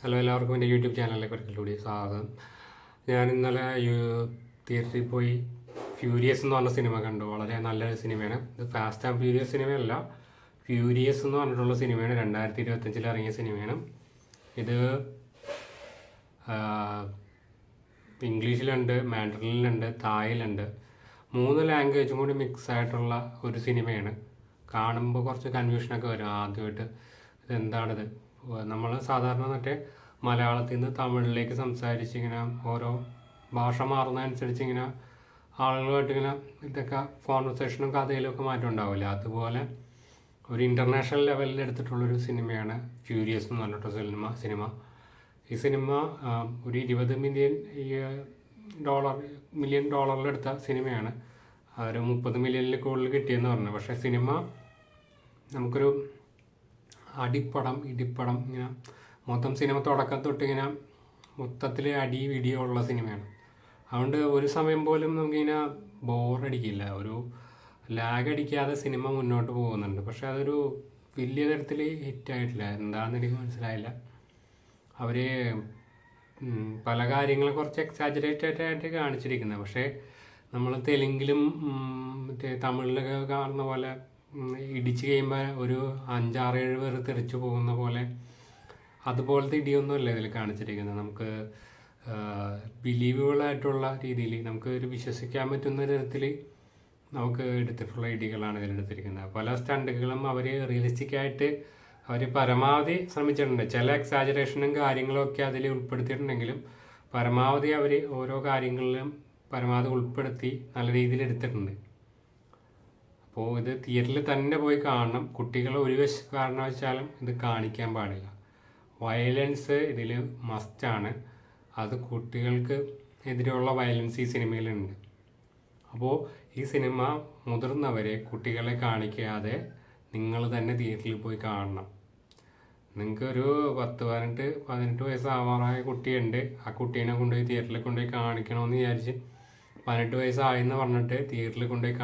Hello, എല്ലാവർക്കും എൻ്റെ YouTube ചാനലിലേക്ക് ഒരിക്കൽ കൂടി സ്വാഗതം. ഞാൻ ഇന്നലെ തിയേറ്ററിൽ പോയി ഫ്യൂരിയസ് എന്ന് പറഞ്ഞ സിനിമ കണ്ടു. വളരെ നല്ലൊരു സിനിമയാണ്. ഇത് ഫാസ്റ്റ് ആൻഡ് ഫ്യൂരിയസ് സിനിമയല്ല, ഫ്യൂരിയസ് എന്ന് പറഞ്ഞിട്ടുള്ള സിനിമയാണ്. 2025 ഇറങ്ങിയ സിനിമയാണ്. ഇത് ഇംഗ്ലീഷിലുണ്ട്, മാൻഡറിനിലുണ്ട്, തായിലുണ്ട്. 3 ലാംഗ്വേജും കൂടി മിക്സ് ആയിട്ടുള്ള ഒരു സിനിമയാണ്. കാണുമ്പോൾ കുറച്ച് കൺഫ്യൂഷനൊക്കെ വരും. ആദ്യമായിട്ട് ഇതെന്താണിത്, നമ്മൾ സാധാരണ മറ്റേ മലയാളത്തിൽ നിന്ന് തമിഴിലേക്ക് സംസാരിച്ച് ഇങ്ങനെ ഓരോ ഭാഷ മാറുന്നതനുസരിച്ച് ഇങ്ങനെ ആളുകളുമായിട്ട് ഇങ്ങനെ ഇതൊക്കെ കോൺവെർസേഷനും കഥയിലും ഒക്കെ മാറ്റം ഉണ്ടാവില്ല. അതുപോലെ ഒരു ഇൻ്റർനാഷണൽ ലെവലിൽ എടുത്തിട്ടുള്ളൊരു സിനിമയാണ് ഫ്യൂരിയസ് എന്ന് പറഞ്ഞിട്ടുള്ള സിനിമ. ഈ സിനിമ ഒരു 20 മില്യൺ ഡോളറിലെടുത്ത സിനിമയാണ്. ഒരു 30 മില്യണിൽ കൂടുതൽ കിട്ടിയെന്ന് പറഞ്ഞു. പക്ഷേ സിനിമ നമുക്കൊരു അടിപ്പടം ഇടിപ്പടം ഇങ്ങനെ മൊത്തം സിനിമ തുടക്കം തൊട്ട് ഇങ്ങനെ മൊത്തത്തിൽ അടി വീഡിയോ സിനിമയാണ്. അതുകൊണ്ട് ഒരു സമയം പോലും നമുക്കിങ്ങനെ ബോറടിക്കില്ല, ഒരു ലാഗ് അടിക്കാതെ സിനിമ മുന്നോട്ട് പോകുന്നുണ്ട്. പക്ഷെ അതൊരു വലിയ തരത്തിൽ ഹിറ്റായിട്ടില്ല. എന്താണെന്ന് എനിക്ക് മനസ്സിലായില്ല. അവർ പല കാര്യങ്ങളും കുറച്ച് എക്സാജറേറ്റഡ് ആയിട്ട് കാണിച്ചിരിക്കുന്നത്. പക്ഷേ നമ്മൾ തെലുങ്കിലും മറ്റേ തമിഴിലൊക്കെ കാണുന്ന പോലെ ഇടിച്ച് കഴിയുമ്പോൾ ഒരു 5-6-7 പേർ തെറിച്ചു പോകുന്ന പോലെ അതുപോലത്തെ ഇടിയൊന്നുമല്ല ഇതിൽ കാണിച്ചിരിക്കുന്നത്. നമുക്ക് ബിലീവബിളായിട്ടുള്ള രീതിയിൽ നമുക്ക് ഒരു വിശ്വസിക്കാൻ പറ്റുന്ന തരത്തിൽ നമുക്ക് എടുത്തിട്ടുള്ള ഇടികളാണ് ഇതിലെടുത്തിരിക്കുന്നത്. പല സ്റ്റണ്ടുകളും അവർ റിയലിസ്റ്റിക്കായിട്ട് അവർ പരമാവധി ശ്രമിച്ചിട്ടുണ്ട്. ചില എക്സാജറേഷനും കാര്യങ്ങളും ഒക്കെ അതിൽ ഉൾപ്പെടുത്തിയിട്ടുണ്ടെങ്കിലും പരമാവധി അവർ ഓരോ കാര്യങ്ങളിലും പരമാവധി ഉൾപ്പെടുത്തി നല്ല രീതിയിൽ എടുത്തിട്ടുണ്ട്. അപ്പോൾ ഇത് തിയേറ്ററിൽ തന്നെ പോയി കാണണം. കുട്ടികളെ ഒരു കാരണവശാലും ഇത് കാണിക്കാൻ പാടില്ല. വയലൻസ് ഇതിൽ മസ്റ്റാണ്. അത് കുട്ടികൾക്ക് എതിരെയുള്ള വയലൻസ് ഈ സിനിമയിലുണ്ട്. അപ്പോൾ ഈ സിനിമ മുതിർന്നവരെ കുട്ടികളെ കാണിക്കാതെ നിങ്ങൾ തന്നെ തിയേറ്ററിൽ പോയി കാണണം. നിങ്ങൾക്കൊരു 10-18 വയസ്സാവാറായ കുട്ടിയുണ്ട്, ആ കുട്ടീനെ കൊണ്ടുപോയി തിയേറ്ററിൽ കൊണ്ടുപോയി കാണിക്കണമെന്ന് വിചാരിച്ച് 18 വയസ്സായെന്ന് പറഞ്ഞിട്ട് തിയേറ്ററിൽ കൊണ്ടുപോയി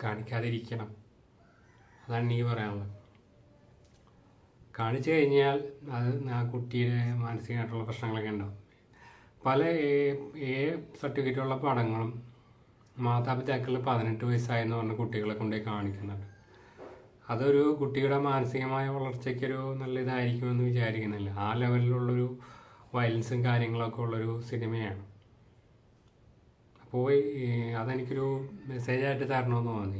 കാണിക്കാതിരിക്കണം. അതാണ് എനിക്ക് പറയാനുള്ളത്. കാണിച്ചു കഴിഞ്ഞാൽ അത് ആ കുട്ടിയുടെ മാനസികമായിട്ടുള്ള പ്രശ്നങ്ങളൊക്കെ ഉണ്ടാവും. പല സർട്ടിഫിക്കറ്റുള്ള പടങ്ങളും മാതാപിതാക്കൾ 18 വയസ്സായെന്ന് പറഞ്ഞ കുട്ടികളെ കൊണ്ടുപോയി കാണിക്കുന്നുണ്ട്. അതൊരു കുട്ടിയുടെ മാനസികമായ വളർച്ചയ്ക്കൊരു നല്ല ഇതായിരിക്കുമെന്ന് വിചാരിക്കുന്നില്ല. ആ ലെവലിലുള്ളൊരു വയലൻസും കാര്യങ്ങളൊക്കെ ഉള്ളൊരു സിനിമയാണ്. അപ്പോൾ അതെനിക്കൊരു മെസ്സേജായിട്ട് തരണമെന്ന് തോന്നി.